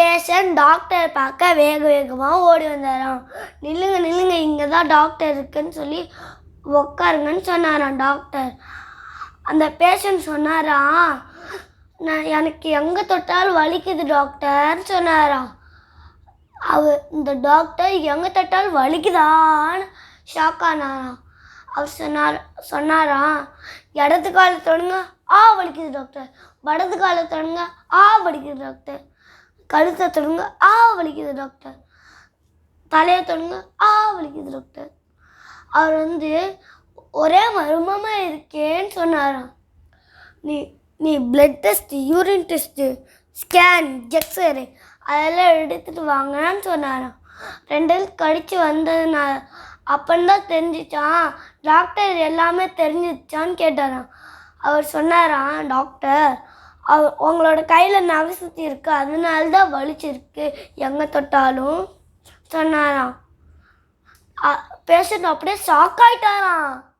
Patient doctor பார்க்க வேக வேகமாக ஓடி வந்தாராம். நில்லுங்க நில்லுங்க, இங்கே தான் டாக்டர் இருக்குன்னு சொல்லி உக்காருங்கன்னு சொன்னாராம் டாக்டர். அந்த பேஷண்ட் சொன்னாராம், எனக்கு எங்கே தொட்டாலும் வலிக்குது டாக்டர்னு சொன்னாராம். இந்த டாக்டர் எங்கே தொட்டாலும் வலிக்குதான்னு ஷாக் ஆனாராம். அவர் சொன்னாராம், இடது காலை தொடுங்க, வலிக்குது டாக்டர். வடது காலை தொடுங்க, வலிக்குது டாக்டர். கழுத்தை தொடுங்க, வலிக்குது டாக்டர். தலையை தொடுங்க, வலிக்குது டாக்டர். அவர் ஒரே மர்மமாக இருக்கேன்னு சொன்னாராம். நீ blood test, urine test, scan, x ray அதெல்லாம் எடுத்துகிட்டு வாங்கன்னு சொன்னாராம். 2 நாள் கழித்து வந்ததுனால அப்பந்தான் தெரிஞ்சிச்சான் டாக்டர் எல்லாமே தெரிஞ்சிச்சான்னு கேட்டாராம். அவர் சொன்னாராம், டாக்டர் உங்களோட கையில் நகை சுற்றி இருக்கு, அதனால தான் வலிச்சிருக்கு எங்கே தொட்டாலும் சொன்னாராம். பேஷண்ட் அப்படியே ஷாக் ஆகிட்டாராம்.